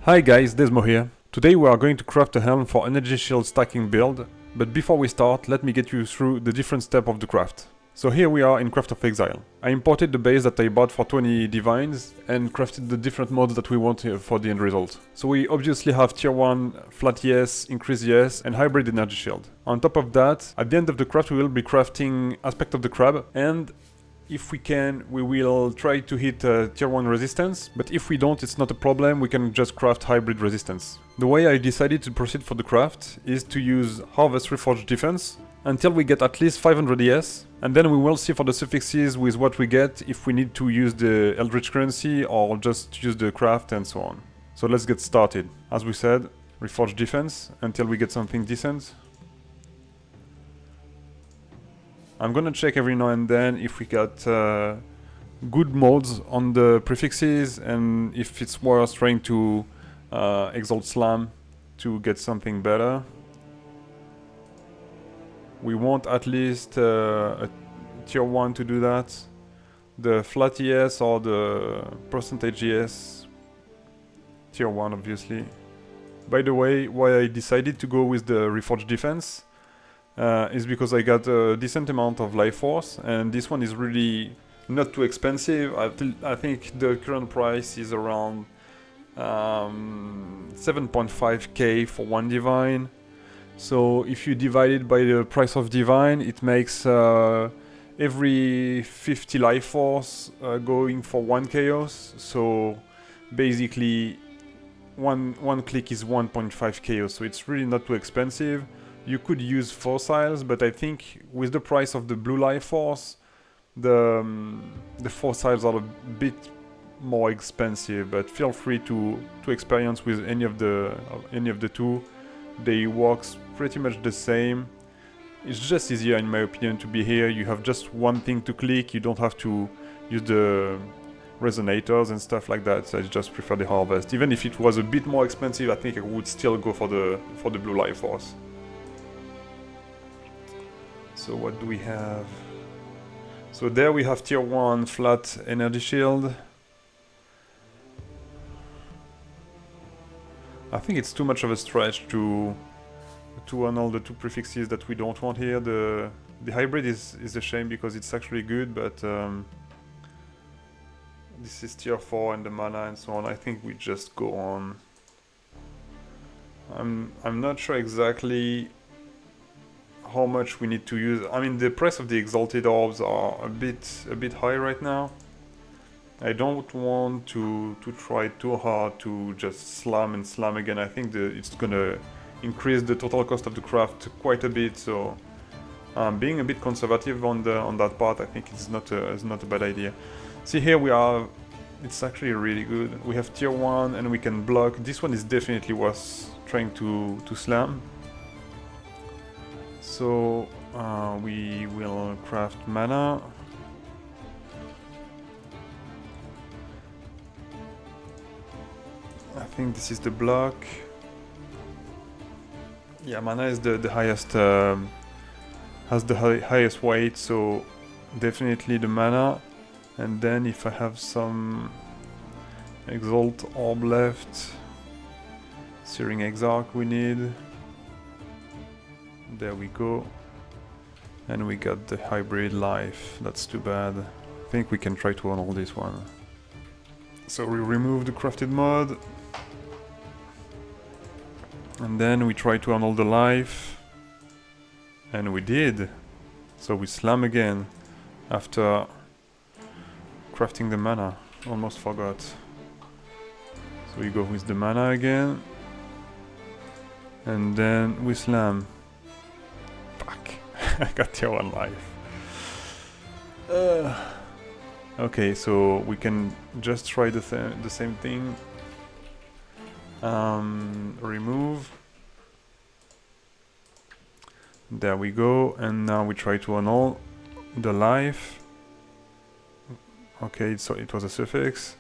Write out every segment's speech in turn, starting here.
Hi guys, Desmo here. Today we are going to craft a helm for energy shield stacking build, but before we start, let me get you through the different steps of the craft. So here we are in Craft of Exile. I imported the base that I bought for 20 divines and crafted the different mods that we want here for the end result. So we obviously have tier 1, flat ES, increase ES and hybrid energy shield. On top of that, at the end of the craft we will be crafting aspect of the crab, and if we can, we will try to hit tier 1 resistance, but if we don't, it's not a problem, we can just craft hybrid resistance. The way I decided to proceed for the craft is to use Harvest Reforge Defense until we get at least 500 ES, and then we will see for the suffixes with what we get if we need to use the eldritch currency or just use the craft and so on. So let's get started. As we said, Reforge Defense until we get something decent. I'm gonna check every now and then if we got good mods on the prefixes and if it's worth trying to exalt slam to get something better. We want at least a tier 1 to do that. The flat ES or the percentage ES, tier 1 obviously. By the way, why I decided to go with the Reforged Defense is because I got a decent amount of life force, and this one is really not too expensive. I think the current price is around 7.5k for one divine. So if you divide it by the price of divine, it makes every 50 life force going for 1 chaos. So basically one click is 1.5 chaos, so it's really not too expensive. You could use fossils, but I think with the price of the blue life force, the fossils are a bit more expensive. But feel free to experience with any of the two. They work pretty much the same. It's just easier, in my opinion, to be here. You have just one thing to click. You don't have to use the resonators and stuff like that. So I just prefer the harvest. Even if it was a bit more expensive, I think I would still go for the blue life force. So what do we have? So there we have tier 1 flat energy shield. I think it's too much of a stretch to annul the two prefixes that we don't want here. The hybrid is a shame because it's actually good, but this is tier 4 and the mana and so on. I think we just go on. I'm not sure exactly how much we need to use. I mean, the price of the exalted orbs are a bit high right now. I don't want to try too hard to just slam and slam again. I think it's gonna increase the total cost of the craft quite a bit. So being a bit conservative on that part, I think it's not a bad idea. See, here we are. It's actually really good. We have tier 1 and we can block. This one is definitely worth trying to slam. So we will craft mana. I think this is the block. Yeah, mana is the highest, has the highest weight, so definitely the mana. And then if I have some Exalt Orb left, Searing Exarch we need. There we go. And we got the hybrid life. That's too bad. I think we can try to annul this one. So we remove the crafted mod. And then we try to annul the life. And we did. So we slam again after crafting the mana. Almost forgot. So we go with the mana again. And then we slam. I got tier 1 life. Okay, so we can just try the same thing. Remove. There we go, and now we try to annul the life. Okay, so it was a suffix.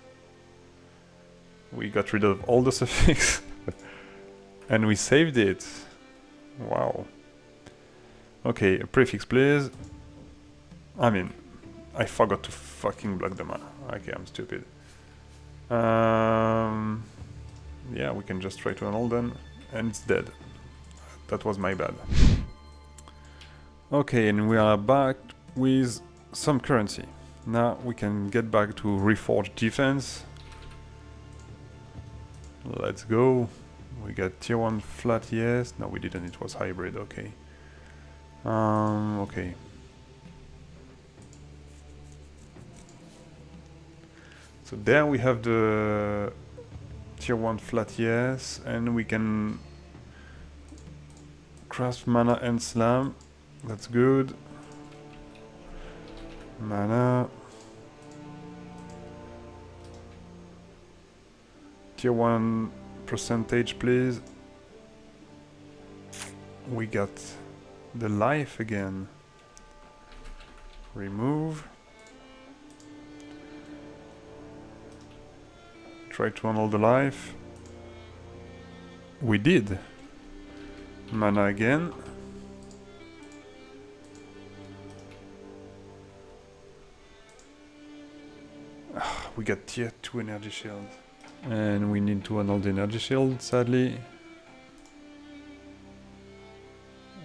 We got rid of all the suffix. And we saved it. Wow. Okay, a prefix please. I mean, I forgot to fucking block the mana. Okay, I'm stupid. Yeah, we can just try to annul them, and it's dead. That was my bad. Okay, and we are back with some currency. Now we can get back to reforge defense. Let's go. We got tier 1 flat, yes. No, we didn't, it was hybrid, okay. Okay. So there we have the tier 1 flat, yes, and we can craft mana and slam. That's good. Mana. Tier 1 percentage, please. We got the life again. Remove. Try to annul the life. We did. Mana again. We got tier 2 energy shield. And we need to annul the energy shield, sadly.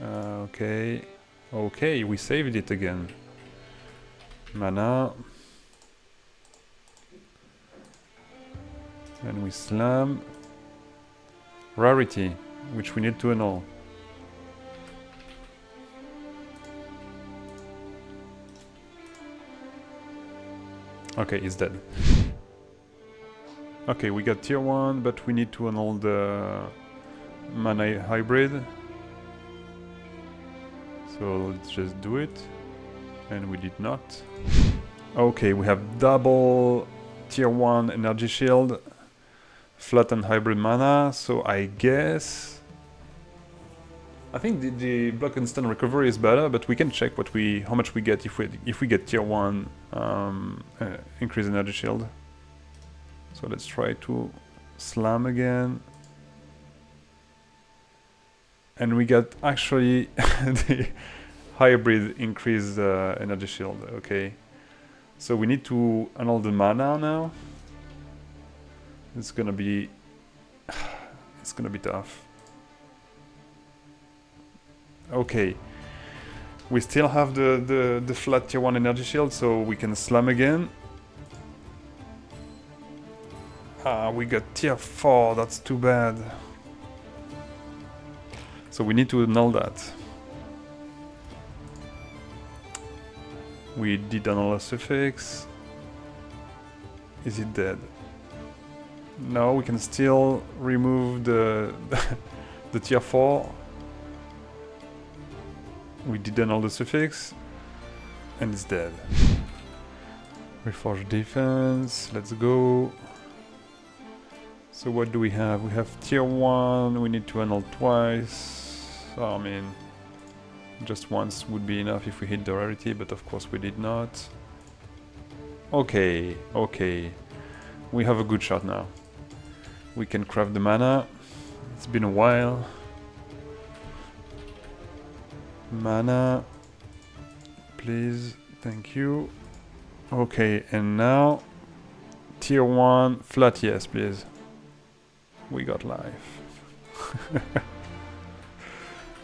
Okay. Okay, we saved it again. Mana. And we slam. Rarity, which we need to annul. Okay, it's dead. Okay, we got tier 1, but we need to annul the mana hybrid. So let's just do it. And we did not. Okay, we have double tier 1 energy shield, flat and hybrid mana, so I guess... I think the block and stun recovery is better, but we can check how much we get if we get tier 1 increase energy shield. So let's try to slam again. And we got actually the hybrid increase energy shield, okay. So we need to annul the mana now. It's gonna be tough. Okay. We still have the flat tier 1 energy shield, so we can slam again. We got tier 4, that's too bad. So we need to annul that. We did annul a suffix. Is it dead? No, we can still remove the the tier 4. We did annul the suffix. And it's dead. Reforge defense, let's go. So what do we have? We have tier 1, we need to annul twice. I mean, just once would be enough if we hit the rarity, but of course we did not. Okay, okay. We have a good shot now. We can craft the mana. It's been a while. Mana. Please, thank you. Okay, and now tier 1 flat, yes, please. We got life.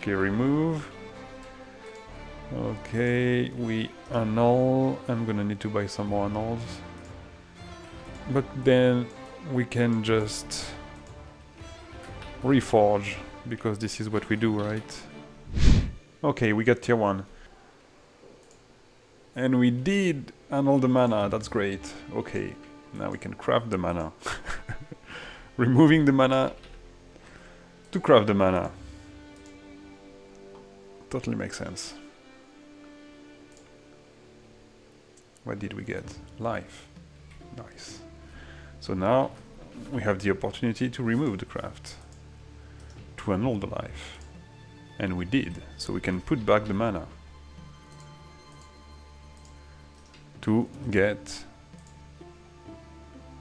Okay, remove. Okay, we annul. I'm gonna need to buy some more annuls. But then we can just reforge, because this is what we do, right? Okay, we got tier 1. And we did annul the mana, that's great. Okay, now we can craft the mana. Removing the mana to craft the mana. Totally makes sense. What did we get? Life. Nice. So now we have the opportunity to remove the craft, to annul the life. And we did, so we can put back the mana to get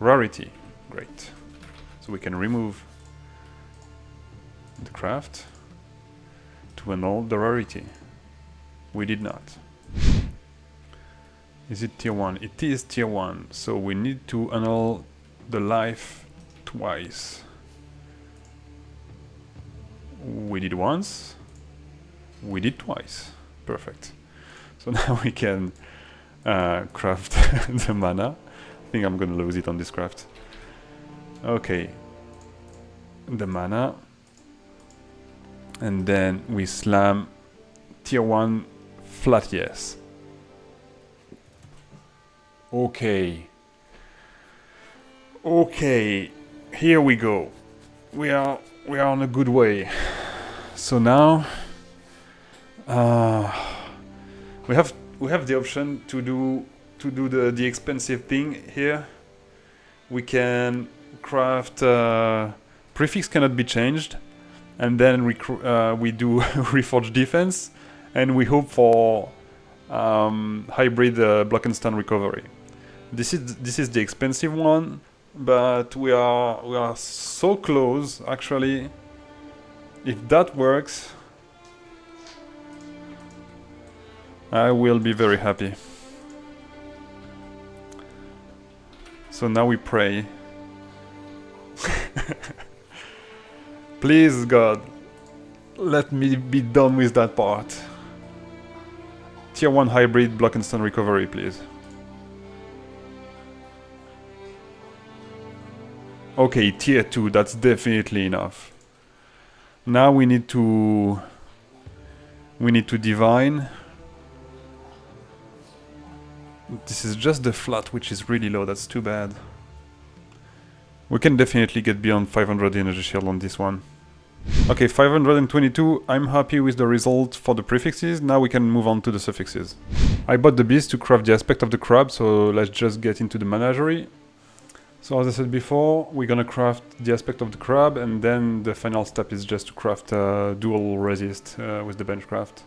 rarity. Great. So we can remove the craft to annul the rarity. We did not. Is it tier 1? It is tier 1, so we need to annul the life twice. we did once, we did twice. Perfect. So now we can craft the mana. I think I'm gonna lose it on this craft. Okay. The mana. And then we slam tier 1 flat yes. Okay. Okay. Here we go. We are on a good way. So now we have the option to do the expensive thing here. We can craft prefix cannot be changed, and then we do reforge defense, and we hope for hybrid block and stun recovery. This is the expensive one, but we are so close actually. If that works, I will be very happy. So now we pray. Please God, let me be done with that part. Tier 1 hybrid block and stun recovery, please. Okay, tier 2, that's definitely enough. Now we need to divine. This is just the flat, which is really low, that's too bad. We can definitely get beyond 500 energy shield on this one. Okay, 522, I'm happy with the result for the prefixes. Now we can move on to the suffixes. I bought the beast to craft the aspect of the crab, so let's just get into the menagerie. So as I said before, we're gonna craft the aspect of the crab, and then the final step is just to craft dual resist with the benchcraft.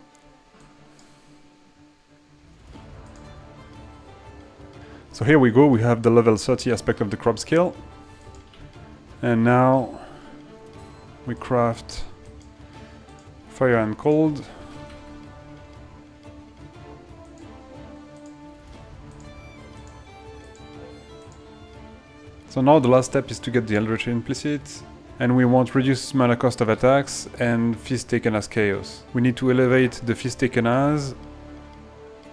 So here we go, we have the level 30 aspect of the crab skill. And now we craft fire and cold. So now the last step is to get the eldritch implicits, and we want reduce mana cost of attacks and feast taken as chaos. We need to elevate the feast taken as,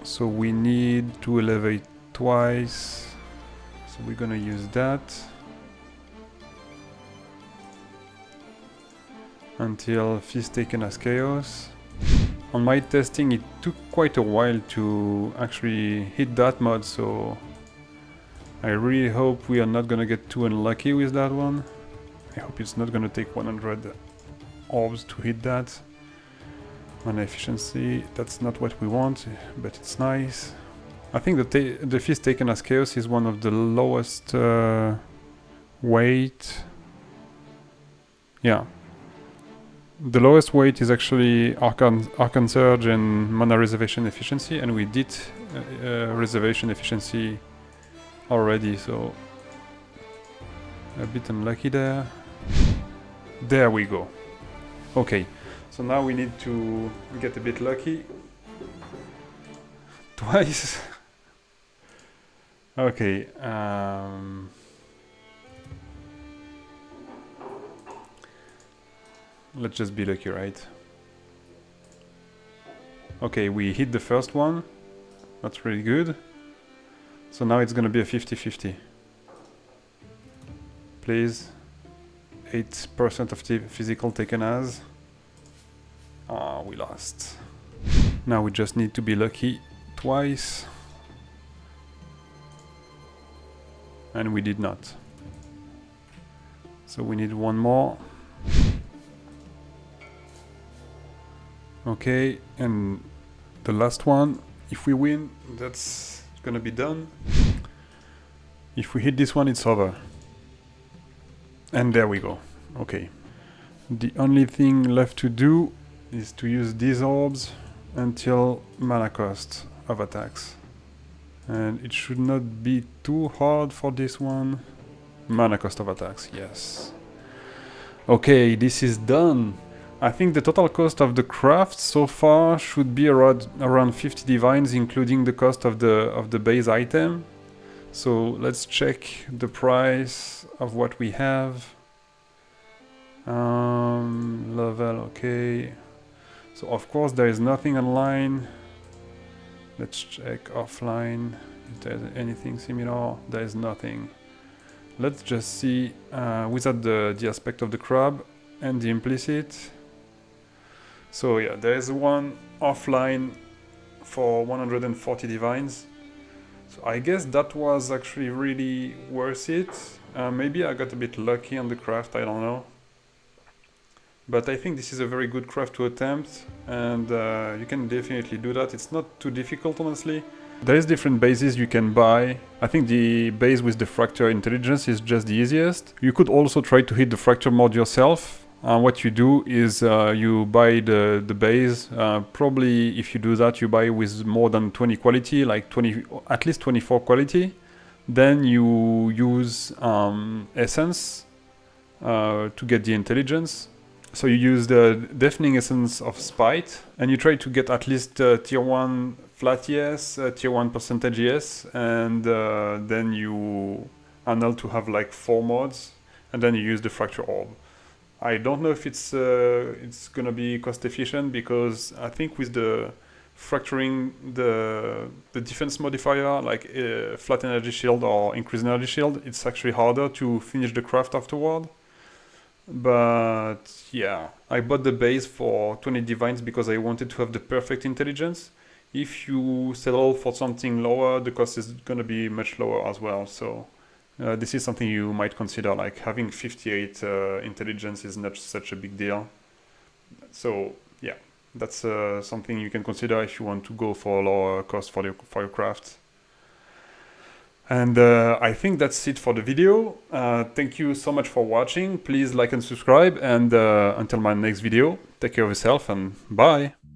so we need to elevate twice, so we're gonna use that until feast taken as chaos. On my testing it took quite a while to actually hit that mod, so I really hope we are not gonna get too unlucky with that one. I hope it's not gonna take 100 orbs to hit that. Mana efficiency, that's not what we want, but it's nice. I think the feast taken as chaos is one of the lowest weight. Yeah. The lowest weight is actually Arcane Surge and Mana Reservation Efficiency, and we did Reservation Efficiency already, so a bit unlucky there. There we go. Okay, so now we need to get a bit lucky. Twice. Okay, let's just be lucky, right? Okay, we hit the first one. That's really good. So now it's gonna be a 50-50. Please. 8% of the physical taken as. Ah, we lost. Now we just need to be lucky twice. And we did not. So we need one more. Okay, and the last one. If we win, that's gonna be done. If we hit this one, it's over. And there we go. Okay. The only thing left to do is to use these orbs until mana cost of attacks. And it should not be too hard for this one. Mana cost of attacks, yes. Okay, this is done. I think the total cost of the craft so far should be around 50 divines, including the cost of the base item. So let's check the price of what we have. Level, okay. So of course there is nothing online. Let's check offline if there's anything similar. There is nothing. Let's just see without the aspect of the crab and the implicit. So yeah, there is one offline for 140 divines. So I guess that was actually really worth it. Maybe I got a bit lucky on the craft, I don't know. But I think this is a very good craft to attempt, and you can definitely do that. It's not too difficult, honestly. There is different bases you can buy. I think the base with the fracture intelligence is just the easiest. You could also try to hit the fracture mod yourself. What you do is you buy the base. Probably if you do that, you buy with more than 20 quality, like 20, at least 24 quality. Then you use essence to get the intelligence. So you use the deafening essence of spite, and you try to get at least tier 1 flat yes, tier 1 percentage yes, and then you annul to have like 4 mods, and then you use the fracture orb. I don't know if it's gonna be cost efficient, because I think with the fracturing the defense modifier, like flat energy shield or increased energy shield, it's actually harder to finish the craft afterward. But yeah, I bought the base for 20 divines because I wanted to have the perfect intelligence. If you settle for something lower, the cost is gonna be much lower as well. So this is something you might consider, like having 58 intelligence is not such a big deal. So yeah, that's something you can consider if you want to go for a lower cost for your craft. And I think that's it for the video. Thank you so much for watching. Please like and subscribe, and until my next video, take care of yourself and bye!